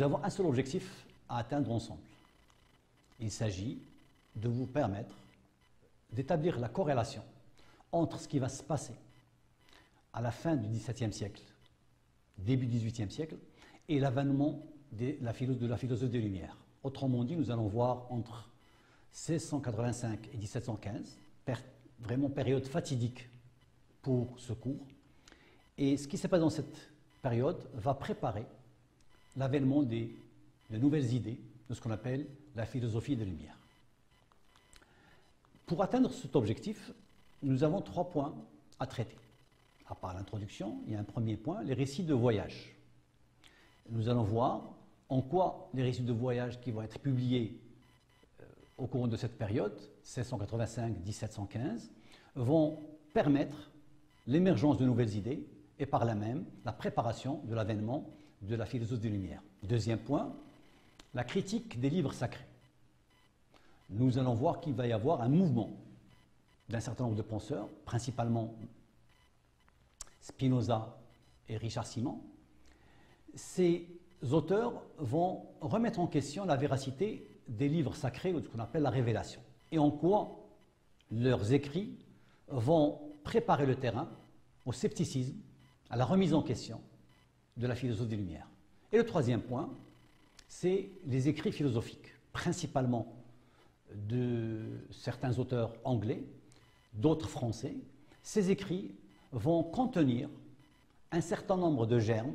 avons un seul objectif à atteindre ensemble. Il s'agit de vous permettre d'établir la corrélation entre ce qui va se passer à la fin du XVIIe siècle, début du XVIIIe siècle, et l'avènement de la philosophie des Lumières. Autrement dit, nous allons voir entre 1685 et 1715, vraiment période fatidique pour ce cours. Et ce qui se passe dans cette période va préparer l'avènement de nouvelles idées de ce qu'on appelle la philosophie des Lumières. Pour atteindre cet objectif, nous avons 3 points à traiter. À part l'introduction, il y a un premier point, les récits de voyage. Nous allons voir en quoi les récits de voyage qui vont être publiés au cours de cette période, 1685-1715, vont permettre l'émergence de nouvelles idées et par là même la préparation de l'avènement de la philosophie des Lumières. Deuxième point, la critique des livres sacrés. Nous allons voir qu'il va y avoir un mouvement d'un certain nombre de penseurs, principalement Spinoza et Richard Simon. Ces auteurs vont remettre en question la véracité des livres sacrés, ou de ce qu'on appelle la révélation, et en quoi leurs écrits vont préparer le terrain au scepticisme, à la remise en question de la philosophie des Lumières. Et le troisième point, c'est les écrits philosophiques, principalement de certains auteurs anglais, d'autres français. Ces écrits vont contenir un certain nombre de germes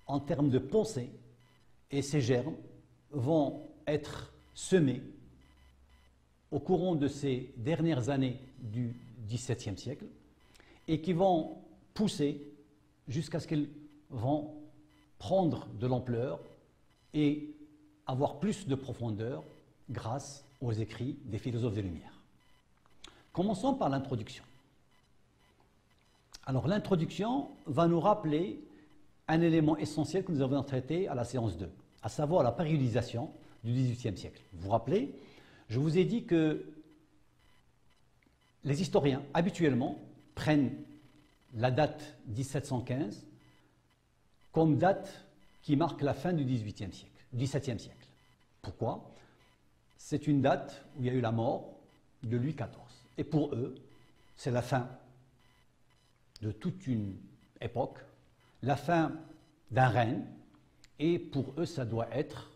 en termes de pensée, et ces germes vont être semés au courant de ces dernières années du XVIIe siècle et qui vont pousser jusqu'à ce qu'ils vont prendre de l'ampleur et avoir plus de profondeur grâce aux écrits des philosophes des Lumières. Commençons par l'introduction. Alors l'introduction va nous rappeler un élément essentiel que nous avons traité à la séance 2, à savoir la périodisation du XVIIIe siècle. Vous vous rappelez, je vous ai dit que les historiens, habituellement, prennent la date 1715 comme date qui marque la fin du XVIIe siècle. Pourquoi? C'est une date où il y a eu la mort de Louis XIV. Et pour eux, c'est la fin de toute une époque, la fin d'un règne, et pour eux, ça doit être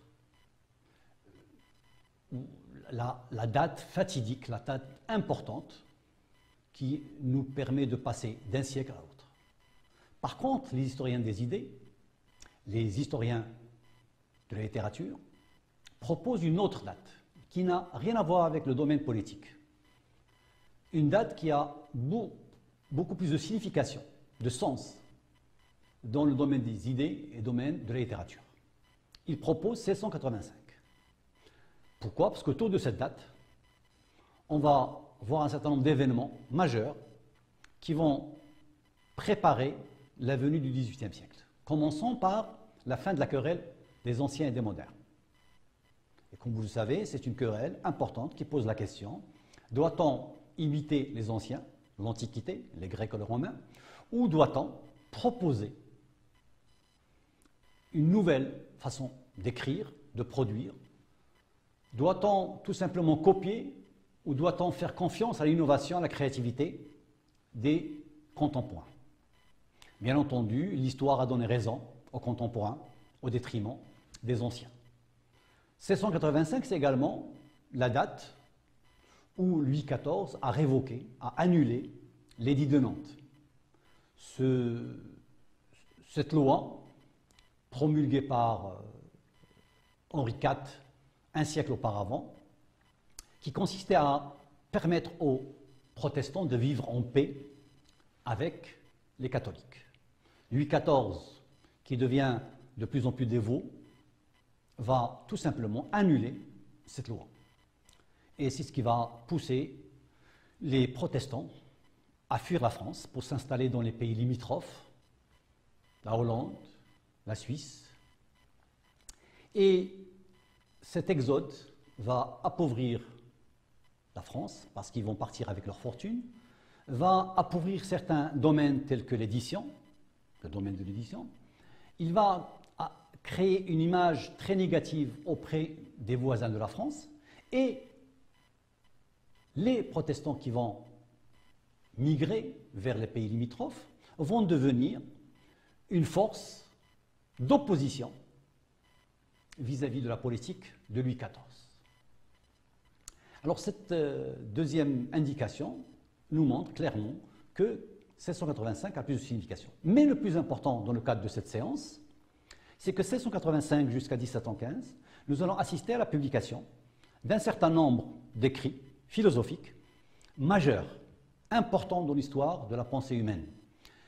la date fatidique, la date importante qui nous permet de passer d'un siècle à l'autre. Par contre, les historiens des idées, les historiens de la littérature, proposent une autre date qui n'a rien à voir avec le domaine politique. Une date qui a beaucoup plus de signification, de sens, dans le domaine des idées et le domaine de la littérature. Ils proposent 1685. Pourquoi? Parce qu'autour de cette date, on va voir un certain nombre d'événements majeurs qui vont préparer la venue du XVIIIe siècle. Commençons par la fin de la querelle des anciens et des modernes. Et comme vous le savez, c'est une querelle importante qui pose la question, doit-on imiter les anciens, l'Antiquité, les Grecs et les Romains, ou doit-on proposer une nouvelle façon d'écrire, de produire? Doit-on tout simplement copier ou doit-on faire confiance à l'innovation, à la créativité des contemporains? Bien entendu, l'histoire a donné raison aux contemporains au détriment des anciens. 1685, c'est également la date où Louis XIV a révoqué, a annulé l'édit de Nantes. Cette loi, promulguée par Henri IV un siècle auparavant, qui consistait à permettre aux protestants de vivre en paix avec les catholiques. Louis XIV, qui devient de plus en plus dévot, va tout simplement annuler cette loi. Et c'est ce qui va pousser les protestants à fuir la France pour s'installer dans les pays limitrophes, la Hollande, la Suisse. Et cet exode va appauvrir la France, parce qu'ils vont partir avec leur fortune, va appauvrir certains domaines tels que l'édition, le domaine de l'édition. Il va créer une image très négative auprès des voisins de la France, et les protestants qui vont migrer vers les pays limitrophes vont devenir une force d'opposition vis-à-vis de la politique de Louis XIV. Alors cette deuxième indication nous montre clairement que 1685 a plus de signification. Mais le plus important dans le cadre de cette séance, c'est que 1685 jusqu'à 1715, nous allons assister à la publication d'un certain nombre d'écrits philosophiques majeurs, importants dans l'histoire de la pensée humaine.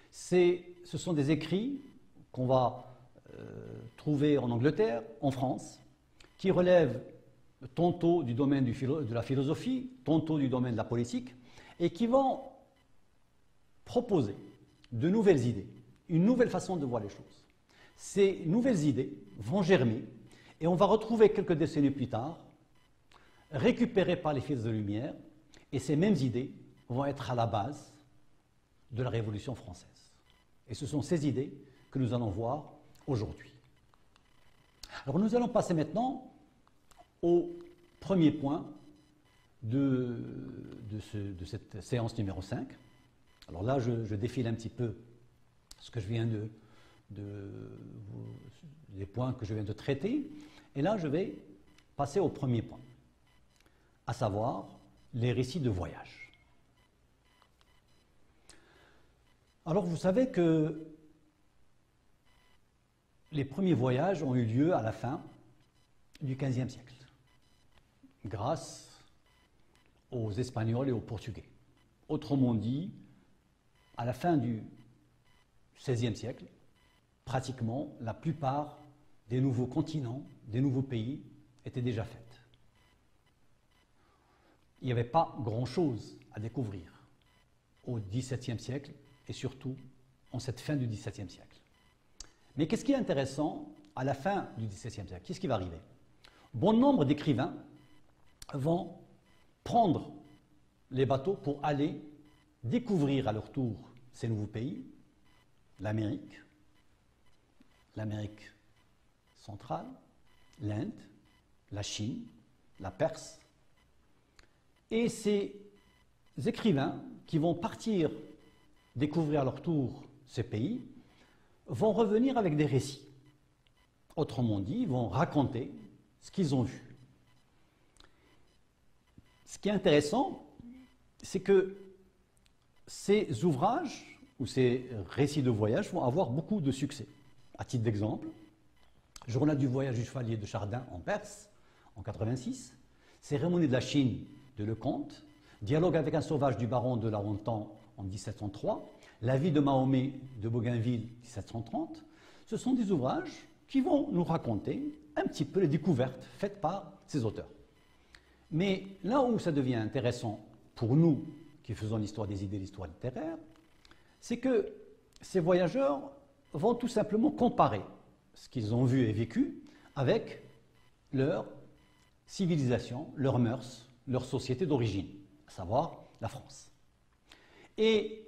Ce sont des écrits qu'on va trouver en Angleterre, en France, qui relèvent tantôt du domaine de la philosophie, tantôt du domaine de la politique, et qui vont proposer de nouvelles idées, une nouvelle façon de voir les choses. Ces nouvelles idées vont germer, et on va retrouver quelques décennies plus tard, récupérées par les fils de lumière, et ces mêmes idées vont être à la base de la Révolution française. Et ce sont ces idées que nous allons voir aujourd'hui. Alors nous allons passer maintenant au premier point de cette séance numéro 5. Alors là, je défile un petit peu ce que je viens les points que je viens de traiter. Et là, je vais passer au premier point, à savoir les récits de voyage. Alors vous savez que les premiers voyages ont eu lieu à la fin du XVe siècle, grâce aux Espagnols et aux Portugais. Autrement dit, à la fin du XVIe siècle, pratiquement la plupart des nouveaux continents, des nouveaux pays étaient déjà faits. Il n'y avait pas grand-chose à découvrir au XVIIe siècle et surtout en cette fin du XVIIe siècle. Mais qu'est-ce qui est intéressant à la fin du XVIIe siècle? Qu'est-ce qui va arriver? Bon nombre d'écrivains vont prendre les bateaux pour aller découvrir à leur tour ces nouveaux pays, l'Amérique centrale, l'Inde, la Chine, la Perse. Et ces écrivains qui vont partir découvrir à leur tour ces pays vont revenir avec des récits. Autrement dit, ils vont raconter ce qu'ils ont vu. Ce qui est intéressant, c'est que ces ouvrages ou ces récits de voyage vont avoir beaucoup de succès. À titre d'exemple, Journal du voyage du chevalier de Chardin en Perse, en 86, Cérémonie de la Chine de Lecomte, Dialogue avec un sauvage du baron de la Hontan en 1703, La vie de Mahomet de Bougainville, 1730, ce sont des ouvrages qui vont nous raconter un petit peu les découvertes faites par ces auteurs. Mais là où ça devient intéressant pour nous qui faisons l'histoire des idées, l'histoire littéraire, c'est que ces voyageurs vont tout simplement comparer ce qu'ils ont vu et vécu avec leur civilisation, leurs mœurs, leur société d'origine, à savoir la France. Et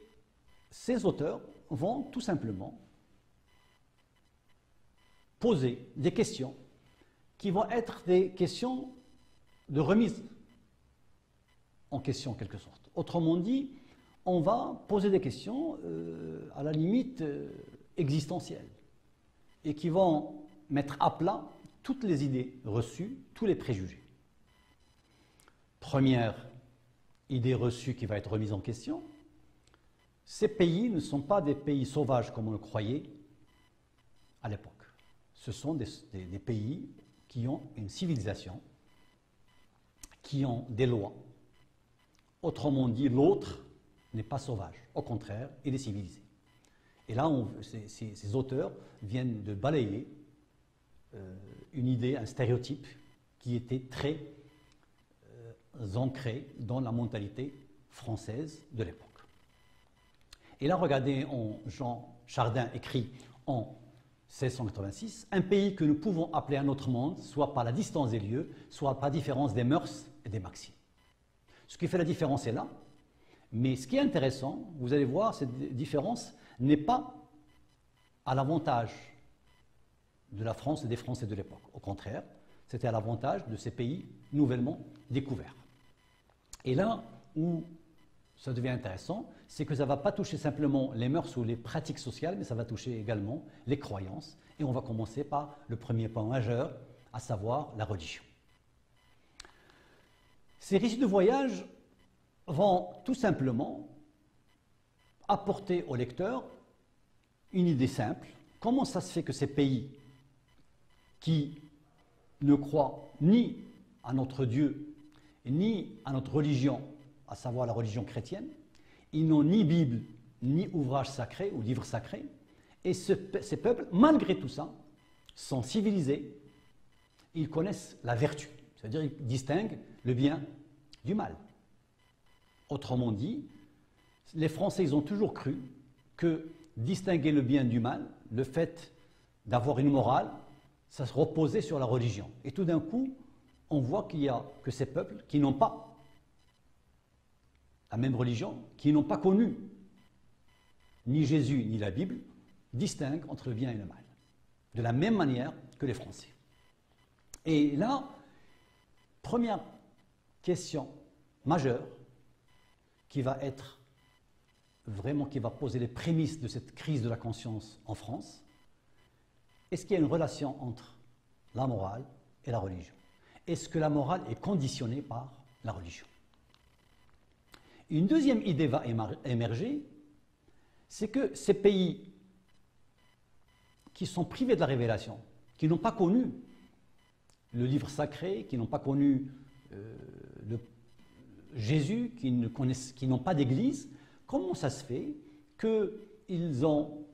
ces auteurs vont tout simplement poser des questions qui vont être des questions de remise en question en quelque sorte. Autrement dit, on va poser des questions à la limite existentielles et qui vont mettre à plat toutes les idées reçues, tous les préjugés. Première idée reçue qui va être remise en question, ces pays ne sont pas des pays sauvages comme on le croyait à l'époque. Ce sont des pays qui ont une civilisation, qui ont des lois. Autrement dit, l'autre n'est pas sauvage. Au contraire, il est civilisé. Et là, ces auteurs viennent de balayer une idée, un stéréotype qui était très ancré dans la mentalité française de l'époque. Et là, regardez, Jean Chardin écrit en 1686, un pays que nous pouvons appeler un autre monde, soit par la distance des lieux, soit par la différence des mœurs et des maximes. Ce qui fait la différence est là, mais ce qui est intéressant, vous allez voir, cette différence n'est pas à l'avantage de la France et des Français de l'époque. Au contraire, c'était à l'avantage de ces pays nouvellement découverts. Et là où ça devient intéressant, c'est que ça ne va pas toucher simplement les mœurs ou les pratiques sociales, mais ça va toucher également les croyances. Et on va commencer par le premier point majeur, à savoir la religion. Ces récits de voyage vont tout simplement apporter au lecteur une idée simple. Comment ça se fait que ces pays qui ne croient ni à notre Dieu, ni à notre religion, à savoir la religion chrétienne, ils n'ont ni Bible, ni ouvrage sacré ou livre sacré, et ces peuples, malgré tout ça, sont civilisés, ils connaissent la vertu, c'est-à-dire ils distinguent le bien du mal. Autrement dit, les Français, ils ont toujours cru que distinguer le bien du mal, le fait d'avoir une morale, ça se reposait sur la religion. Et tout d'un coup, on voit qu'il y a que ces peuples qui n'ont pas la même religion, qui n'ont pas connu ni Jésus ni la Bible, distinguent entre le bien et le mal, de la même manière que les Français. Et là, première question majeure qui va être vraiment, qui va poser les prémices de cette crise de la conscience en France, est-ce qu'il y a une relation entre la morale et la religion? Est-ce que la morale est conditionnée par la religion? Une deuxième idée va émerger, c'est que ces pays qui sont privés de la révélation, qui n'ont pas connu le livre sacré, qui n'ont pas connu Jésus, qui n'ont pas d'église, comment ça se fait qu'ils ont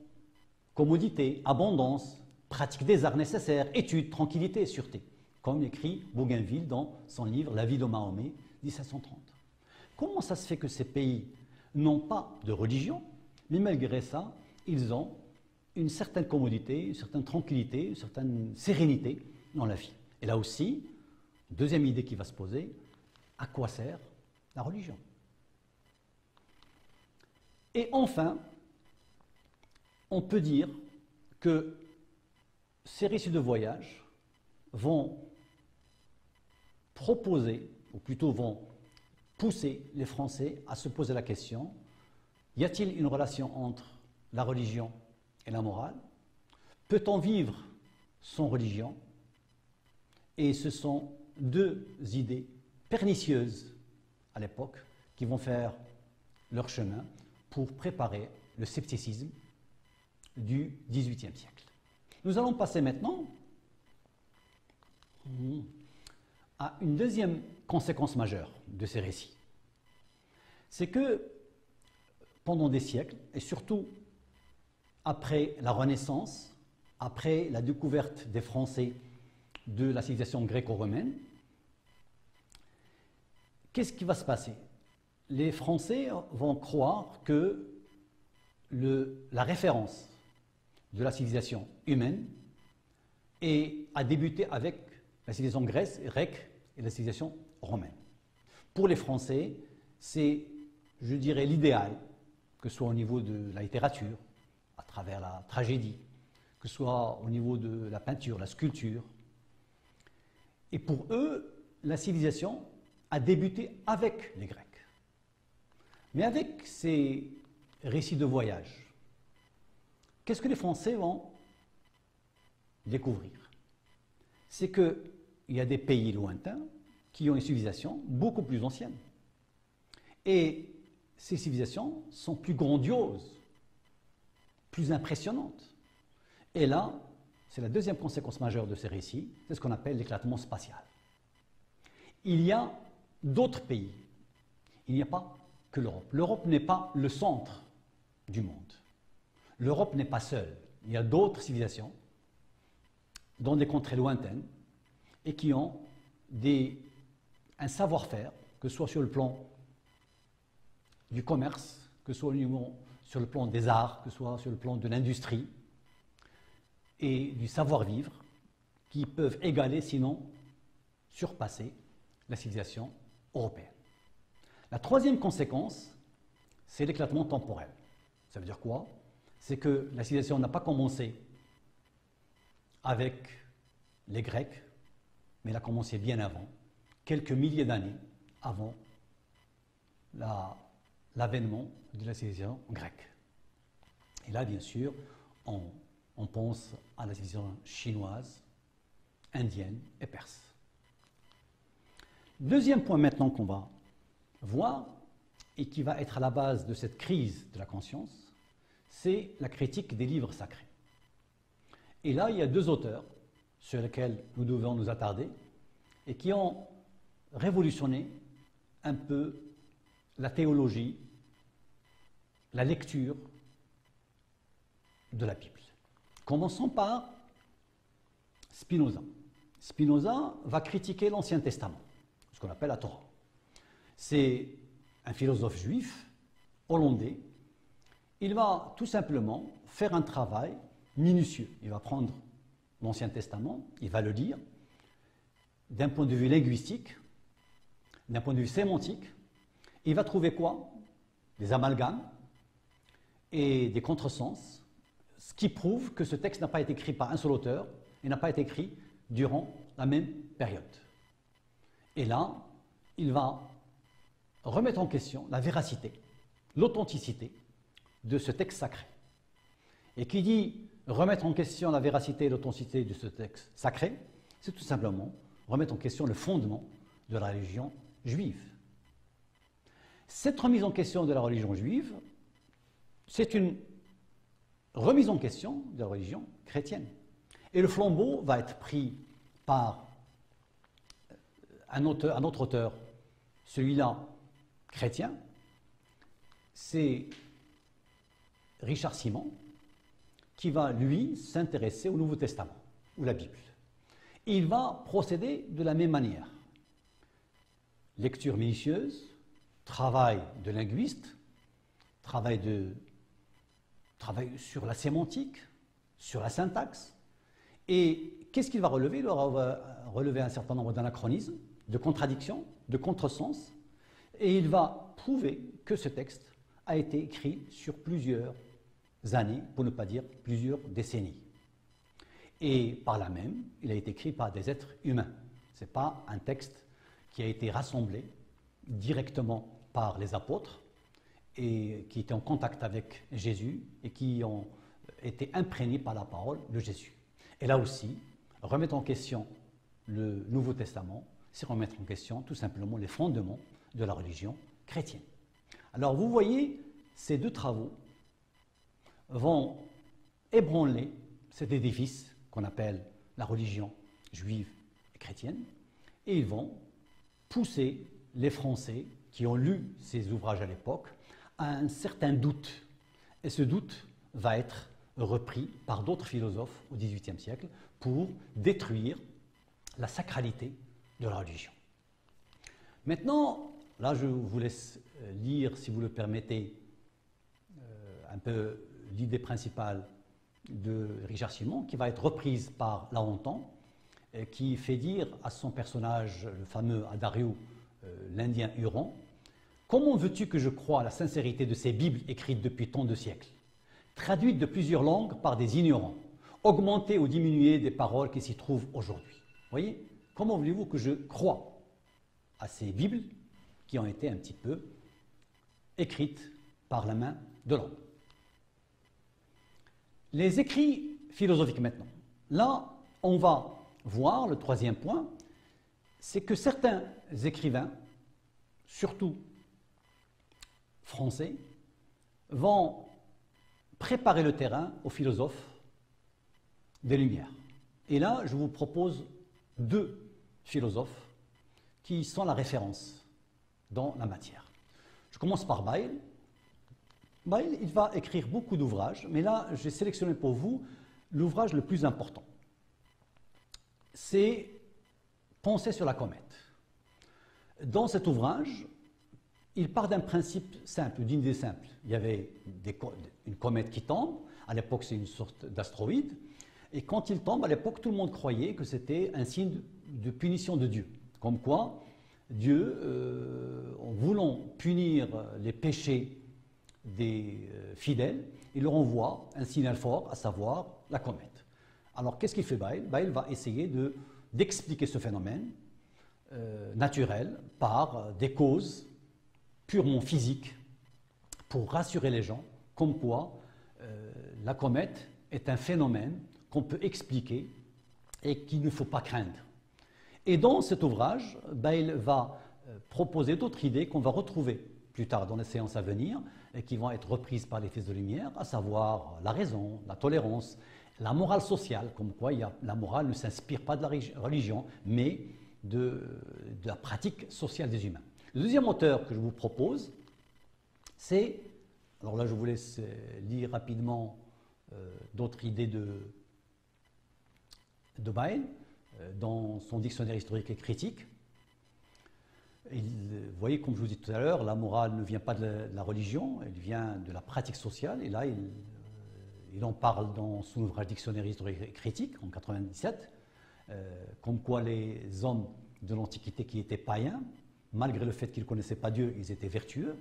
commodité, abondance, pratique des arts nécessaires, études, tranquillité et sûreté, comme écrit Bougainville dans son livre La vie de Mahomet, 1730. Comment ça se fait que ces pays n'ont pas de religion, mais malgré ça, ils ont une certaine commodité, une certaine tranquillité, une certaine sérénité dans la vie? Et là aussi, deuxième idée qui va se poser, à quoi sert la religion? Et enfin, on peut dire que ces récits de voyage vont proposer, ou plutôt vont pousser les Français à se poser la question, y a-t-il une relation entre la religion et la morale? Peut-on vivre sans religion? Et ce sont deux idées pernicieuses à l'époque qui vont faire leur chemin pour préparer le scepticisme du XVIIIe siècle. Nous allons passer maintenant à une deuxième conséquence majeure de ces récits. C'est que pendant des siècles, et surtout après la Renaissance, après la découverte des Français de la civilisation gréco-romaine, qu'est-ce qui va se passer? Les Français vont croire que la référence de la civilisation humaine a débuté avec la civilisation grecque et la civilisation romaine. Pour les Français, c'est, je dirais, l'idéal, que ce soit au niveau de la littérature, à travers la tragédie, que ce soit au niveau de la peinture, la sculpture. Et pour eux, la civilisation a débuté avec les Grecs. Mais avec ces récits de voyage, qu'est-ce que les Français vont découvrir? C'est qu'il y a des pays lointains qui ont une civilisation beaucoup plus ancienne. Et ces civilisations sont plus grandioses, plus impressionnantes. Et là, c'est la deuxième conséquence majeure de ces récits, c'est ce qu'on appelle l'éclatement spatial. Il y a d'autres pays, il n'y a pas que l'Europe. L'Europe n'est pas le centre du monde. L'Europe n'est pas seule. Il y a d'autres civilisations dans des contrées lointaines et qui ont un savoir-faire, que ce soit sur le plan du commerce, que ce soit sur le plan des arts, que ce soit sur le plan de l'industrie et du savoir-vivre, qui peuvent égaler, sinon surpasser, la civilisation européenne. La troisième conséquence, c'est l'éclatement temporel. Ça veut dire quoi? C'est que la civilisation n'a pas commencé avec les Grecs, mais il a commencé bien avant, quelques milliers d'années avant l'avènement de la civilisation grecque. Et là, bien sûr, on pense à la civilisation chinoise, indienne et perse. Deuxième point maintenant qu'on va voir, et qui va être à la base de cette crise de la conscience, c'est la critique des livres sacrés. Et là, il y a deux auteurs sur lesquels nous devons nous attarder et qui ont révolutionné un peu la théologie, la lecture de la Bible. Commençons par Spinoza. Spinoza va critiquer l'Ancien Testament, ce qu'on appelle la Torah. C'est un philosophe juif hollandais. Il va tout simplement faire un travail minutieux. Il va prendre l'Ancien Testament, il va le lire d'un point de vue linguistique, d'un point de vue sémantique. Il va trouver quoi? Des amalgames et des contresens, ce qui prouve que ce texte n'a pas été écrit par un seul auteur et n'a pas été écrit durant la même période. Et là, il va remettre en question la véracité, l'authenticité de ce texte sacré. Et qui dit remettre en question la véracité et l'authenticité de ce texte sacré, c'est tout simplement remettre en question le fondement de la religion juive. Cette remise en question de la religion juive, c'est une remise en question de la religion chrétienne. Et le flambeau va être pris par un autre auteur, celui-là chrétien, c'est Richard Simon, qui va, lui, s'intéresser au Nouveau Testament, ou la Bible. Et il va procéder de la même manière. Lecture minutieuse, travail de linguiste, travail sur la sémantique, sur la syntaxe. Et qu'est-ce qu'il va relever? Il va relever un certain nombre d'anachronismes, de contradictions, de contresens, et il va prouver que ce texte a été écrit sur plusieurs années, pour ne pas dire plusieurs décennies. Et par là même, il a été écrit par des êtres humains. Ce n'est pas un texte qui a été rassemblé directement par les apôtres et qui étaient en contact avec Jésus et qui ont été imprégnés par la parole de Jésus. Et là aussi, remettre en question le Nouveau Testament, c'est remettre en question tout simplement les fondements de la religion chrétienne. Alors vous voyez, ces deux travaux vont ébranler cet édifice qu'on appelle la religion juive et chrétienne, et ils vont pousser les Français qui ont lu ces ouvrages à l'époque à un certain doute. Et ce doute va être repris par d'autres philosophes au XVIIIe siècle pour détruire la sacralité de la religion. Maintenant, là je vous laisse lire, si vous le permettez, un peu l'idée principale de Richard Simon, qui va être reprise par Laontan, qui fait dire à son personnage, le fameux Addario, l'Indien Huron, « Comment veux-tu que je croie à la sincérité de ces Bibles écrites depuis tant de siècles, traduites de plusieurs langues par des ignorants, augmentées ou diminuées des paroles qui s'y trouvent aujourd'hui ?» Voyez, comment voulez-vous que je croie à ces Bibles qui ont été un petit peu écrites par la main de l'homme? Les écrits philosophiques maintenant. Là, on va voir le troisième point, c'est que certains écrivains, surtout français, vont préparer le terrain aux philosophes des Lumières. Et là, je vous propose deux philosophes qui sont la référence dans la matière. Je commence par Bayle. Bayle, il va écrire beaucoup d'ouvrages, mais là, j'ai sélectionné pour vous l'ouvrage le plus important. C'est Pensée sur la comète. Dans cet ouvrage, il part d'un principe simple, d'une idée simple. Il y avait une comète qui tombe, à l'époque c'est une sorte d'astéroïde, et quand il tombe, à l'époque, tout le monde croyait que c'était un signe de punition de Dieu. Comme quoi, Dieu, en voulant punir les péchés des fidèles, il leur envoie un signal fort, à savoir la comète. Alors qu'est-ce qu'il fait Bayle? Bayle va essayer d'expliquer ce phénomène naturel par des causes purement physiques pour rassurer les gens comme quoi la comète est un phénomène qu'on peut expliquer et qu'il ne faut pas craindre. Et dans cet ouvrage, Bayle va proposer d'autres idées qu'on va retrouver plus tard dans les séances à venir et qui vont être reprises par les fils de lumière, à savoir la raison, la tolérance, la morale sociale, comme quoi la morale ne s'inspire pas de la religion, mais de la pratique sociale des humains. Le deuxième auteur que je vous propose, c'est, alors là je vous laisse lire rapidement d'autres idées de Bayle dans son dictionnaire historique et critique. Vous voyez, comme je vous dis tout à l'heure, la morale ne vient pas de la religion, elle vient de la pratique sociale. Et là, il en parle dans son ouvrage Dictionnaire historique et critique, en 1997, comme quoi les hommes de l'Antiquité qui étaient païens, malgré le fait qu'ils ne connaissaient pas Dieu, ils étaient vertueux.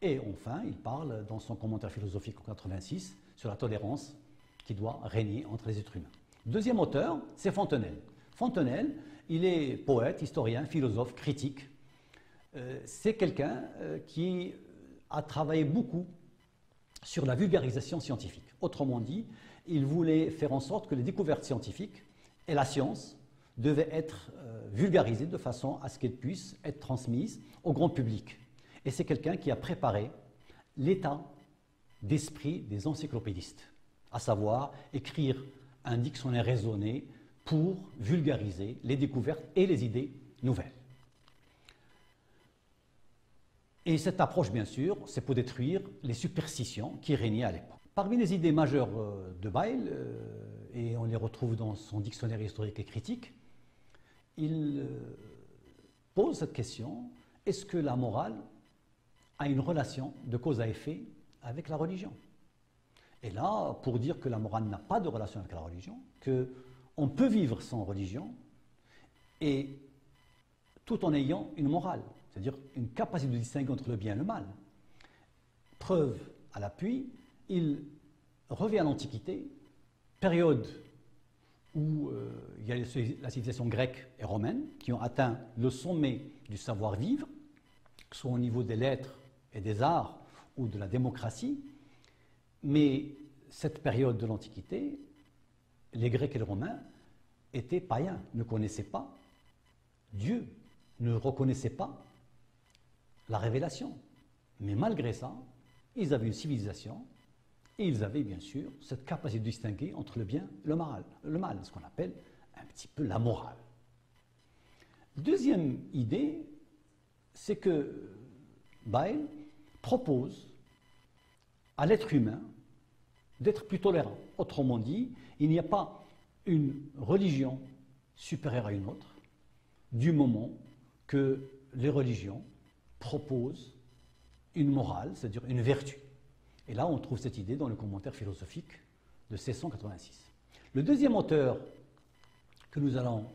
Et enfin, il parle dans son commentaire philosophique en 1986 sur la tolérance qui doit régner entre les êtres humains. Deuxième auteur, c'est Fontenelle. Fontenelle, il est poète, historien, philosophe, critique. C'est quelqu'un qui a travaillé beaucoup sur la vulgarisation scientifique. Autrement dit, il voulait faire en sorte que les découvertes scientifiques et la science devaient être vulgarisées de façon à ce qu'elles puissent être transmises au grand public. Et c'est quelqu'un qui a préparé l'état d'esprit des encyclopédistes, à savoir écrire un dictionnaire raisonné pour vulgariser les découvertes et les idées nouvelles. Et cette approche, bien sûr, c'est pour détruire les superstitions qui régnaient à l'époque. Parmi les idées majeures de Bayle, et on les retrouve dans son dictionnaire historique et critique, il pose cette question, est-ce que la morale a une relation de cause à effet avec la religion? Et là, pour dire que la morale n'a pas de relation avec la religion, qu'on peut vivre sans religion, et tout en ayant une morale, c'est-à-dire une capacité de distinguer entre le bien et le mal. Preuve à l'appui, il revient à l'Antiquité, période où il y a la civilisation grecque et romaine qui ont atteint le sommet du savoir-vivre, que ce soit au niveau des lettres et des arts ou de la démocratie. Mais cette période de l'Antiquité, les Grecs et les Romains étaient païens, ne connaissaient pas Dieu, ne reconnaissaient pas la révélation. Mais malgré ça, ils avaient une civilisation et ils avaient bien sûr cette capacité de distinguer entre le bien et le mal, ce qu'on appelle un petit peu la morale. Deuxième idée, c'est que Bayle propose à l'être humain d'être plus tolérant. Autrement dit, il n'y a pas une religion supérieure à une autre, du moment que les religions proposent une morale, c'est-à-dire une vertu. Et là, on trouve cette idée dans le commentaire philosophique de 1686. Le deuxième auteur que nous allons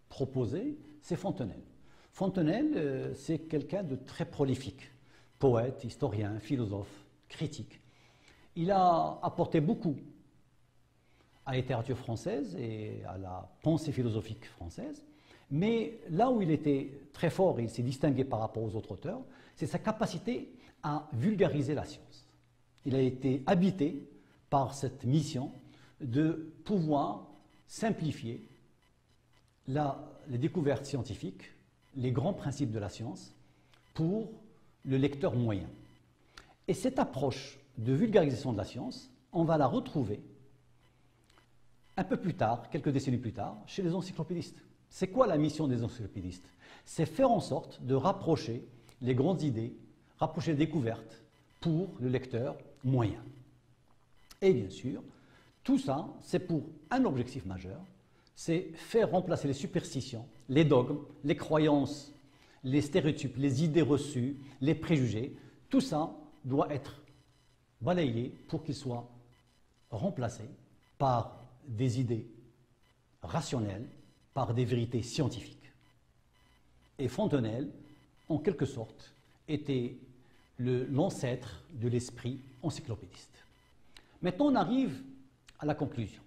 proposer, c'est Fontenelle. Fontenelle, c'est quelqu'un de très prolifique, poète, historien, philosophe, critique. Il a apporté beaucoup à la littérature française et à la pensée philosophique française, mais là où il était très fort et il s'est distingué par rapport aux autres auteurs, c'est sa capacité à vulgariser la science. Il a été habité par cette mission de pouvoir simplifier les découvertes scientifiques, les grands principes de la science, pour le lecteur moyen. Et cette approche de vulgarisation de la science, on va la retrouver un peu plus tard, quelques décennies plus tard, chez les encyclopédistes. C'est quoi la mission des encyclopédistes? C'est faire en sorte de rapprocher les grandes idées, rapprocher les découvertes pour le lecteur moyen. Et bien sûr, tout ça, c'est pour un objectif majeur, c'est faire remplacer les superstitions, les dogmes, les croyances, les stéréotypes, les idées reçues, les préjugés. Tout ça doit être balayé pour qu'il soit remplacé par des idées rationnelles, par des vérités scientifiques. Et Fontenelle, en quelque sorte, était l'ancêtre de l'esprit encyclopédiste. Maintenant, on arrive à la conclusion.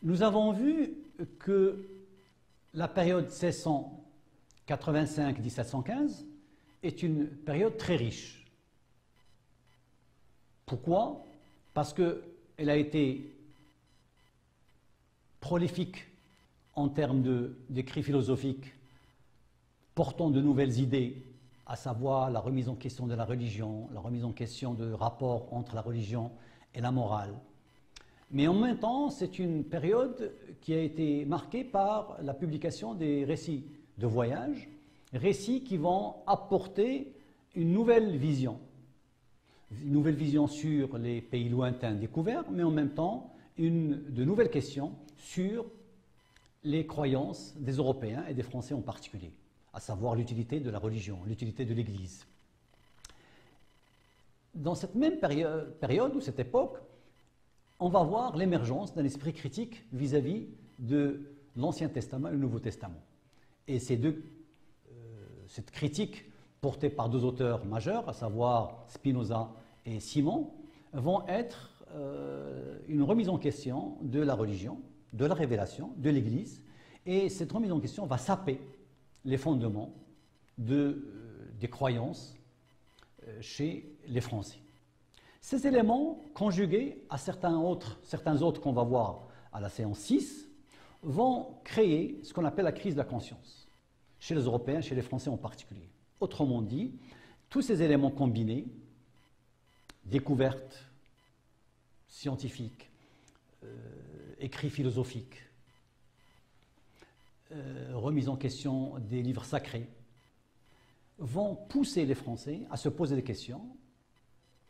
Nous avons vu que la période 1685-1715 est une période très riche. Pourquoi? Parce qu'elle a été prolifique en termes d'écrits philosophiques portant de nouvelles idées, à savoir la remise en question de la religion, la remise en question de rapports entre la religion et la morale. Mais en même temps, c'est une période qui a été marquée par la publication des récits de voyage, récits qui vont apporter une nouvelle vision sur les pays lointains découverts, mais en même temps de nouvelles questions sur les croyances des Européens et des Français en particulier, à savoir l'utilité de la religion, l'utilité de l'Église. Dans cette même période ou cette époque, on va voir l'émergence d'un esprit critique vis-à-vis de l'Ancien Testament et le Nouveau Testament. Et cette critique, portée par deux auteurs majeurs, à savoir Spinoza et Simon, vont être une remise en question de la religion, de la révélation, de l'Église, et cette remise en question va saper les fondements des croyances chez les Français. Ces éléments, conjugués à certains autres qu'on va voir à la séance 6, vont créer ce qu'on appelle la crise de la conscience, chez les Européens, chez les Français en particulier. Autrement dit, tous ces éléments combinés, découvertes scientifiques, écrits philosophiques, remise en question des livres sacrés, vont pousser les Français à se poser des questions,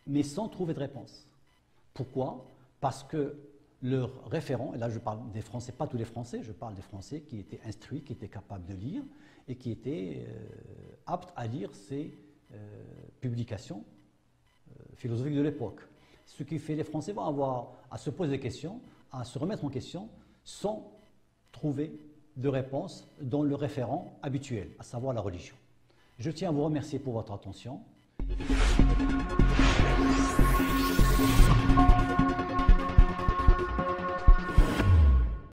mais sans trouver de réponse. Pourquoi? Parce que leurs référents, et là je parle des Français, pas tous les Français, je parle des Français qui étaient instruits, qui étaient capables de lire et qui étaient aptes à lire ces publications philosophiques de l'époque. Ce qui fait que les Français vont avoir à se poser des questions, à se remettre en question, sans trouver de réponse dans le référent habituel, à savoir la religion. Je tiens à vous remercier pour votre attention.